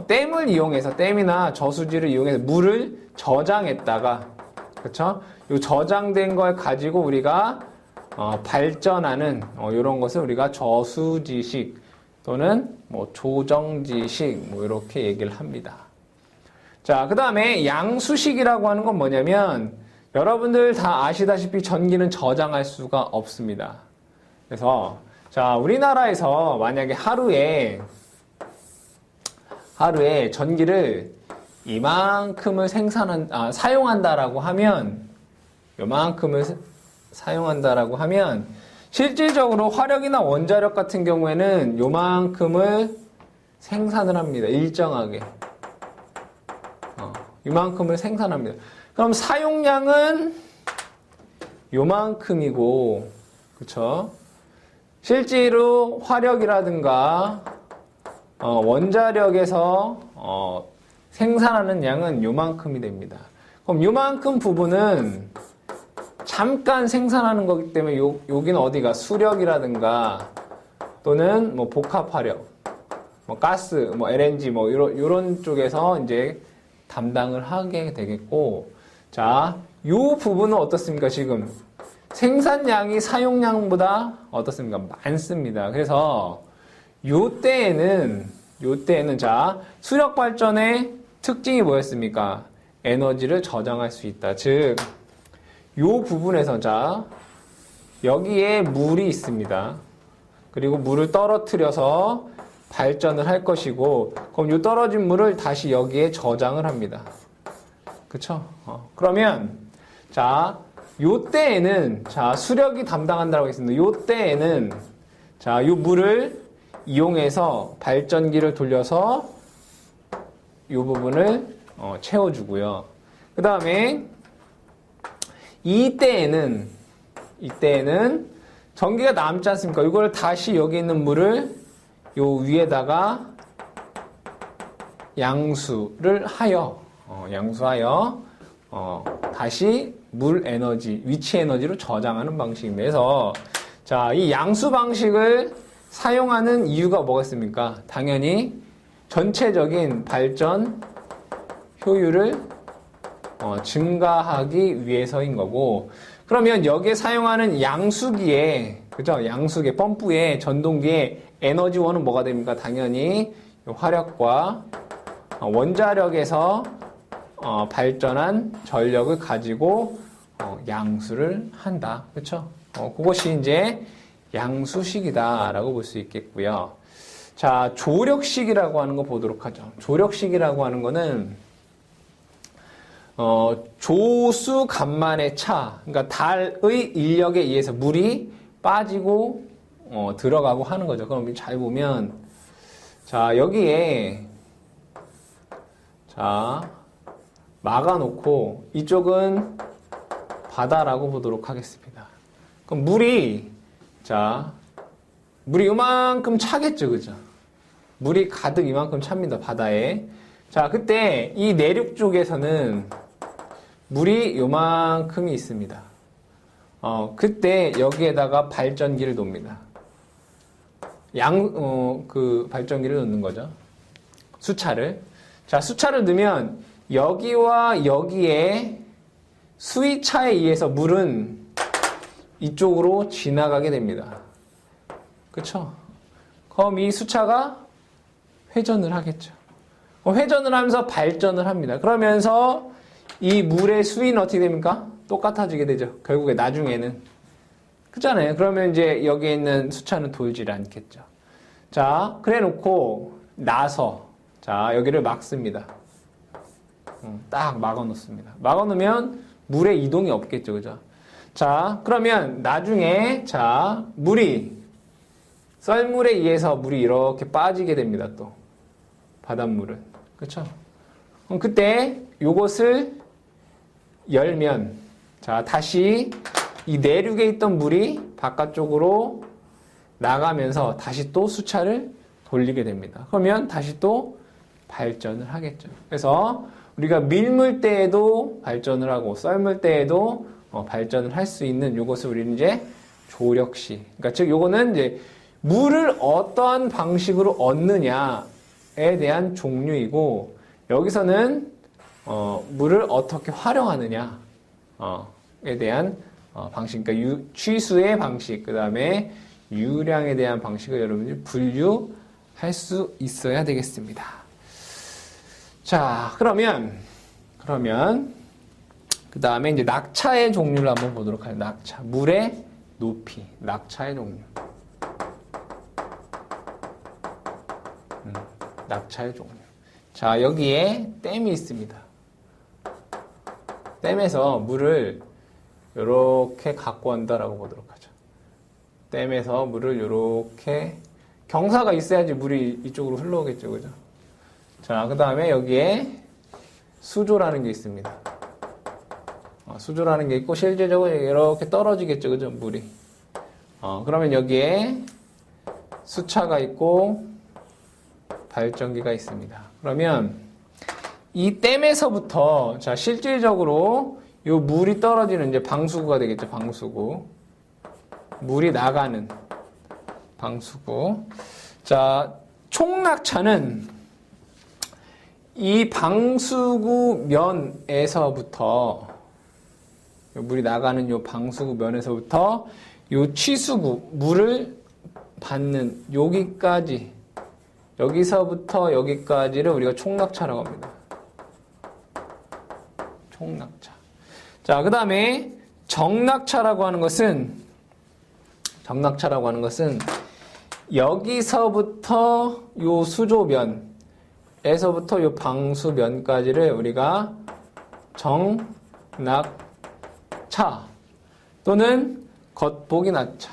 댐을 이용해서, 댐이나 저수지를 이용해서 물을 저장했다가, 그렇죠? 이 저장된 걸 가지고 우리가 발전하는 이런 것을 우리가 저수지식 또는 조정지식 이렇게 얘기를 합니다. 자, 그 다음에 양수식이라고 하는 건 뭐냐면, 여러분들 다 아시다시피 전기는 저장할 수가 없습니다. 그래서 자, 우리나라에서 만약에 하루에 전기를 이만큼을 사용한다라고 하면, 요만큼을 사용한다라고 하면, 실질적으로 화력이나 원자력 같은 경우에는 요만큼을 생산을 합니다. 일정하게. 요만큼을 생산합니다. 그럼 사용량은 요만큼이고, 그쵸? 실제로 화력이라든가 원자력에서 생산하는 양은 요만큼이 됩니다. 그럼 요만큼 부분은 잠깐 생산하는 거기 때문에 여기는 어디가 수력이라든가 또는 복합화력, 가스, LNG 이런 쪽에서 이제 담당을 하게 되겠고, 자, 요 부분은 어떻습니까? 지금 생산량이 사용량보다 어떻습니까? 많습니다. 그래서 요때에는 자, 수력 발전의 특징이 뭐였습니까? 에너지를 저장할 수 있다. 즉, 요 부분에서 자, 여기에 물이 있습니다. 그리고 물을 떨어뜨려서 발전을 할 것이고, 그럼 요 떨어진 물을 다시 여기에 저장을 합니다. 그쵸? 그러면, 자, 요때에는, 자, 수력이 담당한다고 했습니다. 요때에는, 자, 요 물을 이용해서 발전기를 돌려서 요 부분을 채워주고요. 그 다음에, 이때에는 전기가 남지 않습니까? 이걸 다시 여기 있는 물을 요 위에다가 양수하여 다시 물 에너지, 위치 에너지로 저장하는 방식입니다. 그래서 자, 이 양수 방식을 사용하는 이유가 뭐겠습니까? 당연히 전체적인 발전 효율을 증가하기 위해서인 거고, 그러면 여기에 사용하는 양수기에, 그죠? 양수기, 펌프의 전동기의 에너지원은 뭐가 됩니까? 당연히 화력과 원자력에서 발전한 전력을 가지고 양수를 한다. 그렇죠? 그것이 이제 양수식이다라고 볼 수 있겠고요. 자, 조력식이라고 하는 거 보도록 하죠. 조력식이라고 하는 거는 조수 간만의 차, 그러니까 달의 인력에 의해서 물이 빠지고 들어가고 하는 거죠. 그럼 잘 보면 자, 여기에 자, 막아놓고 이쪽은 바다라고 보도록 하겠습니다. 그럼 물이 이만큼 차겠죠, 그죠? 물이 가득 이만큼 찹니다, 바다에. 자, 그때 이 내륙 쪽에서는 물이 요만큼이 있습니다. 그때 여기에다가 발전기를 놓습니다. 그 발전기를 놓는 거죠. 수차를. 자, 수차를 넣으면 여기와 여기에 수위차에 의해서 물은 이쪽으로 지나가게 됩니다. 그쵸? 그럼 이 수차가 회전을 하겠죠. 회전을 하면서 발전을 합니다. 그러면서 이 물의 수위는 어떻게 됩니까? 똑같아지게 되죠. 결국에 나중에는. 그렇잖아요. 그러면 이제 여기에 있는 수차는 돌질 않겠죠. 자, 그래 놓고 나서 자, 여기를 막습니다. 딱 막아 놓습니다. 막아 놓으면 물의 이동이 없겠죠. 그죠? 자, 그러면 나중에 자, 물이 썰물에 의해서 물이 이렇게 빠지게 됩니다. 또 바닷물은. 그렇죠? 그럼 그때 요것을 열면 자, 다시 이 내륙에 있던 물이 바깥쪽으로 나가면서 다시 또 수차를 돌리게 됩니다. 그러면 다시 또 발전을 하겠죠. 그래서 우리가 밀물 때에도 발전을 하고 썰물 때에도 발전을 할 수 있는 요것을 우리는 이제 조력식. 그러니까 즉 요거는 이제 물을 어떠한 방식으로 얻느냐에 대한 종류이고, 여기서는 물을 어떻게 활용하느냐에 대한 방식, 그러니까 취수의 방식, 그 다음에 유량에 대한 방식을 여러분들이 분류할 수 있어야 되겠습니다. 자, 그러면 그 다음에 이제 낙차의 종류를 한번 보도록 하죠. 낙차, 물의 높이, 낙차의 종류. 낙차의 종류. 자, 여기에 댐이 있습니다. 댐에서 물을 이렇게 갖고 온다라고 보도록 하죠. 댐에서 물을 이렇게 경사가 있어야지 물이 이쪽으로 흘러오겠죠, 그죠? 자, 그 다음에 여기에 수조라는 게 있습니다. 수조라는 게 있고 실제적으로 이렇게 떨어지겠죠, 그죠? 물이. 그러면 여기에 수차가 있고 발전기가 있습니다. 그러면 이 댐에서부터 자, 실질적으로 요 물이 떨어지는 이제 방수구가 되겠죠, 방수구. 물이 나가는 방수구. 자, 총낙차는 이 방수구 면에서부터 물이 나가는 요 방수구 면에서부터 요 취수구 물을 받는 여기까지, 여기서부터 여기까지를 우리가 총낙차라고 합니다. 총낙차. 자, 그 다음에 정낙차라고 하는 것은 여기서부터 요 수조면에서부터 요 방수면까지를 우리가 정낙차 또는 겉보기 낙차.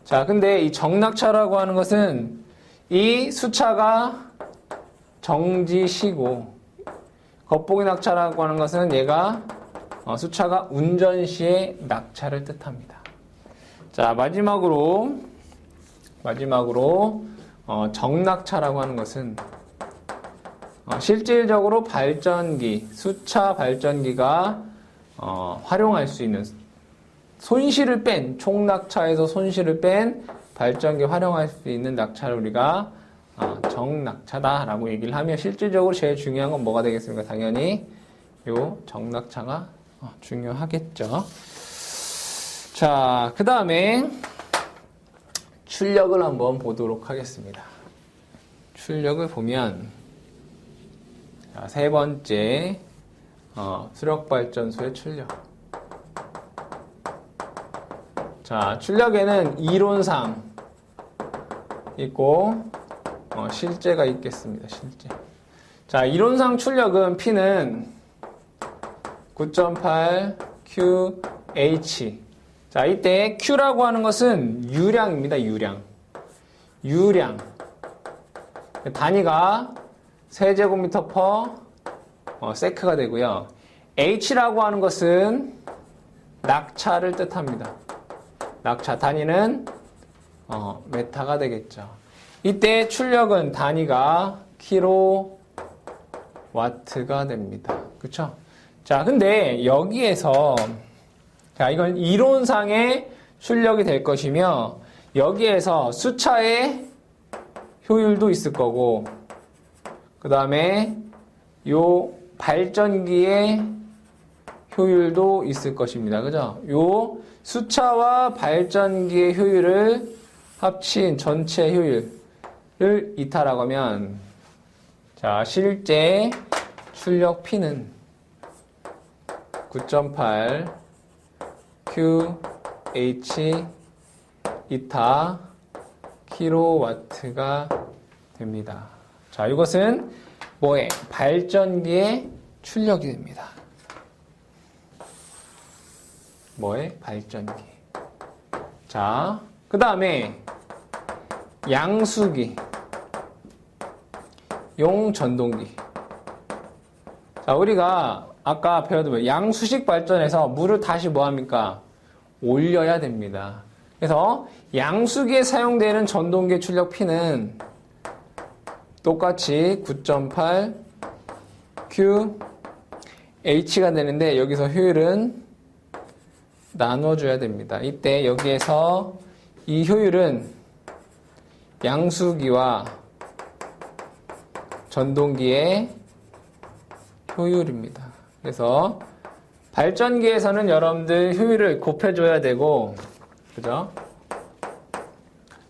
자, 근데 이 정낙차라고 하는 것은 이 수차가 정지시고, 겉보기 낙차라고 하는 것은 얘가 수차가 운전 시의 낙차를 뜻합니다. 자, 마지막으로 정낙차라고 하는 것은 실질적으로 발전기, 수차 발전기가 활용할 수 있는 손실을 뺀, 총낙차에서 손실을 뺀 발전기 활용할 수 있는 낙차를 우리가 정낙차다라고 얘기를 하며 실질적으로 제일 중요한 건 뭐가 되겠습니까? 당연히 요 정낙차가 중요하겠죠. 자, 그 다음에 출력을 한번 보도록 하겠습니다. 출력을 보면 자, 세 번째 수력발전소의 출력. 자, 출력에는 이론상 있고 실제가 있겠습니다. 실제. 자, 이론상 출력은 P는 9.8 QH. 자, 이때 Q라고 하는 것은 유량입니다. 유량. 단위가 세제곱미터 퍼 세크가 되고요. H라고 하는 것은 낙차를 뜻합니다. 낙차 단위는 메타가 되겠죠. 이때 출력은 단위가 킬로와트가 됩니다. 그쵸? 자, 근데 여기에서 자, 이건 이론상의 출력이 될 것이며 여기에서 수차의 효율도 있을 거고 그 다음에 요 발전기의 효율도 있을 것입니다. 그죠? 요 수차와 발전기의 효율을 합친 전체 효율을 이타라고 하면 자, 실제 출력 P는 9.8 QH 이타 킬로와트가 됩니다. 자, 이것은 뭐에? 발전기의 출력이 됩니다. 뭐에? 발전기. 자, 그 다음에 양수기, 용전동기. 자, 우리가 아까 배워도 양수식 발전에서 물을 다시 뭐합니까? 올려야 됩니다. 그래서 양수기에 사용되는 전동기의 출력 P는 똑같이 9.8 QH가 되는데 여기서 효율은 나눠줘야 됩니다. 이때 여기에서 이 효율은 양수기와 전동기의 효율입니다. 그래서 발전기에서는 여러분들 효율을 곱해줘야 되고, 그죠?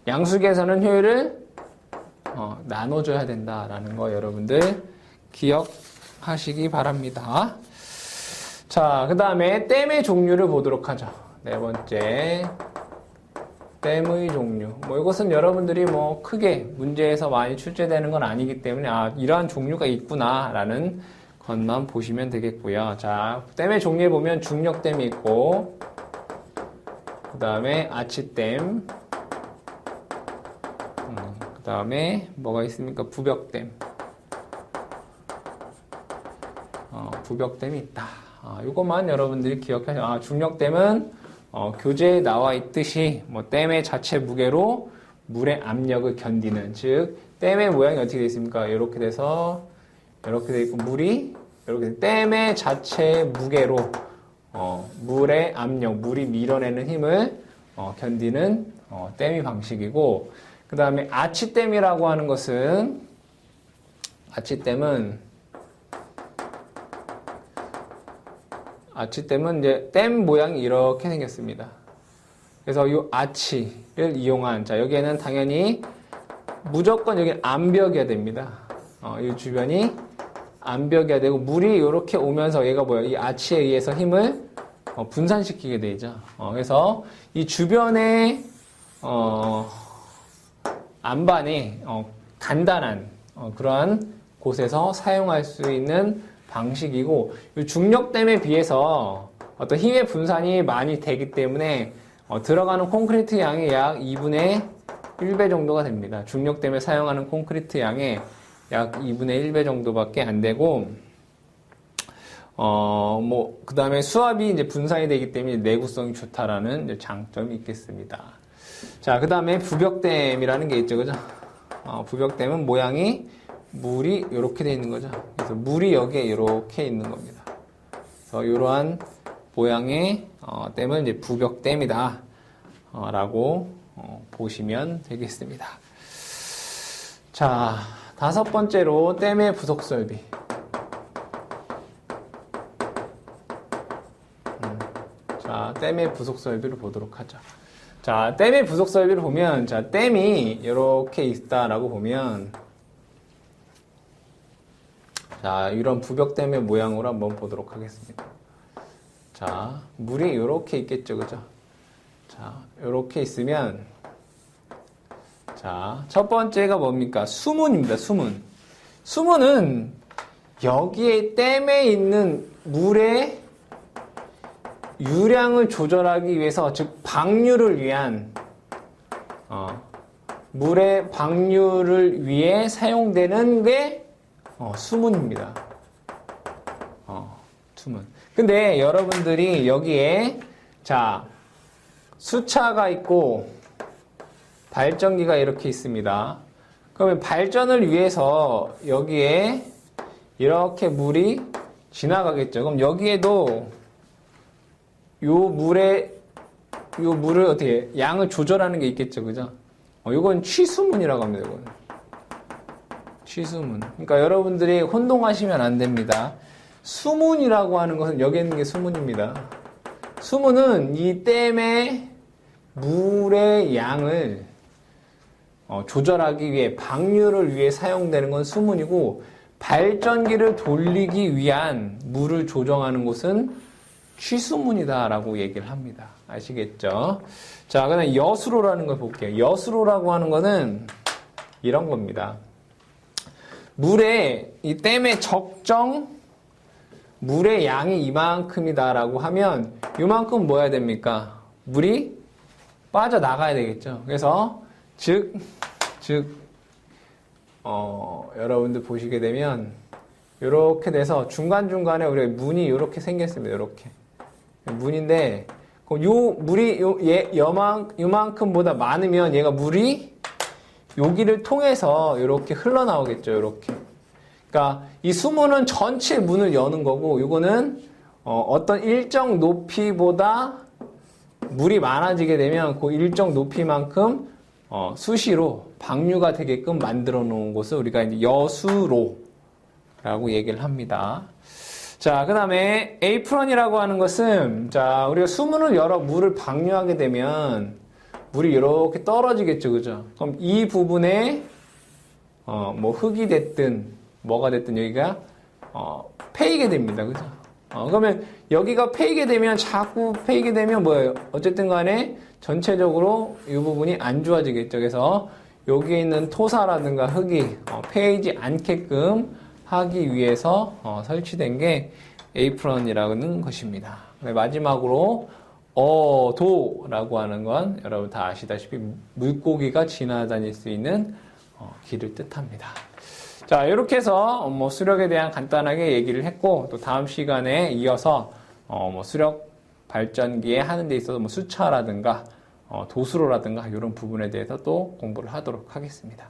양수기에서는 효율을 나눠줘야 된다라는 거 여러분들 기억하시기 바랍니다. 자, 그 다음에 댐의 종류를 보도록 하죠. 네 번째, 댐의 종류. 이것은 여러분들이 크게 문제에서 많이 출제되는 건 아니기 때문에 이러한 종류가 있구나라는 것만 보시면 되겠고요. 자, 댐의 종류에 보면 중력댐이 있고, 그 다음에 아치댐, 그 다음에 뭐가 있습니까? 부벽댐. 부벽댐이 있다. 이것만 여러분들이 기억하세요. 중력댐은 교재에 나와 있듯이 댐의 자체 무게로 물의 압력을 견디는, 즉 댐의 모양이 어떻게 되어 있습니까? 이렇게 돼서 이렇게 되어 있고 물이 이렇게 댐의 자체 무게로 물의 압력, 물이 밀어내는 힘을 견디는 댐의 방식이고, 그 다음에 아치댐이라고 하는 것은 아치댐은 이제 댐 모양이 이렇게 생겼습니다. 그래서 이 아치를 이용한, 자, 여기에는 당연히 무조건 여기 암벽이어야 됩니다. 이 주변이 암벽이어야 되고, 물이 이렇게 오면서 얘가 뭐예요? 이 아치에 의해서 힘을 분산시키게 되죠. 그래서 이 주변의 안반에 간단한 그러한 곳에서 사용할 수 있는 방식이고, 이 중력댐에 비해서 어떤 힘의 분산이 많이 되기 때문에 들어가는 콘크리트 양이 약 2분의 1배 정도가 됩니다. 중력댐에 사용하는 콘크리트 양의 약 2분의 1배 정도밖에 안 되고, 그 다음에 수압이 이제 분산이 되기 때문에 내구성이 좋다라는 이제 장점이 있겠습니다. 자, 그 다음에 부벽댐이라는 게 있죠, 그죠? 부벽댐은 모양이 물이 이렇게 돼 있는 거죠. 그래서 물이 여기에 이렇게 있는 겁니다. 그래서 이러한 모양의 댐은 이제 부벽댐이다 라고 보시면 되겠습니다. 자, 다섯 번째로 댐의 부속 설비. 자, 댐의 부속 설비를 보도록 하죠. 자, 댐의 부속 설비를 보면, 자, 댐이 이렇게 있다라고 보면, 자, 이런 부벽댐의 모양으로 한번 보도록 하겠습니다. 자, 물이 이렇게 있겠죠, 그죠? 자, 이렇게 있으면, 자, 첫 번째가 뭡니까? 수문입니다, 수문. 수문은 여기에 댐에 있는 물의 유량을 조절하기 위해서, 즉 방류를 위한 물의 방류를 위해 사용되는 게 수문입니다. 수문. 근데 여러분들이 여기에 자 수차가 있고 발전기가 이렇게 있습니다. 그러면 발전을 위해서 여기에 이렇게 물이 지나가겠죠. 그럼 여기에도 요 물을 어떻게 양을 조절하는 게 있겠죠, 그죠? 이건 취수문이라고 합니다. 이거는 취수문. 그러니까 여러분들이 혼동하시면 안 됩니다. 수문이라고 하는 것은 여기 있는 게 수문입니다. 수문은 이 댐의 물의 양을 조절하기 위해 방류를 위해 사용되는 건 수문이고 발전기를 돌리기 위한 물을 조정하는 곳은 취수문이다라고 얘기를 합니다. 아시겠죠? 자, 그다음 여수로라는 걸 볼게요. 여수로라고 하는 거는 이런 겁니다. 이 댐의 적정 물의 양이 이만큼이다라고 하면 이만큼 뭐 해야 됩니까? 물이 빠져나가야 되겠죠. 그래서 여러분들 보시게 되면 이렇게 돼서 중간중간에 우리 문이 이렇게 생겼습니다. 이렇게 문인데 요 물이 요만큼보다 많으면 얘가 물이 여기를 통해서 이렇게 흘러나오겠죠. 이렇게. 그러니까 이 수문은 전체 문을 여는 거고 이거는 어떤 일정 높이보다 물이 많아지게 되면 그 일정 높이만큼 수시로 방류가 되게끔 만들어 놓은 곳을 우리가 이제 여수로라고 얘기를 합니다. 자, 그 다음에 에이프런이라고 하는 것은, 자, 우리가 수문을 열어 물을 방류하게 되면 물이 이렇게 떨어지겠죠, 그죠? 그럼 이 부분에, 뭐 흙이 됐든, 뭐가 됐든 여기가, 패이게 됩니다, 그죠? 그러면 여기가 패이게 되면, 자꾸 패이게 되면 뭐예요? 어쨌든 간에 전체적으로 이 부분이 안 좋아지겠죠. 그래서 여기에 있는 토사라든가 흙이 패이지 않게끔 하기 위해서 설치된 게 에이프런이라는 것입니다. 마지막으로 어도라고 하는 건 여러분 다 아시다시피 물고기가 지나다닐 수 있는 길을 뜻합니다. 자, 이렇게 해서 수력에 대한 간단하게 얘기를 했고 또 다음 시간에 이어서 수력 발전기에 하는 데 있어서 수차라든가 도수로라든가 이런 부분에 대해서 또 공부를 하도록 하겠습니다.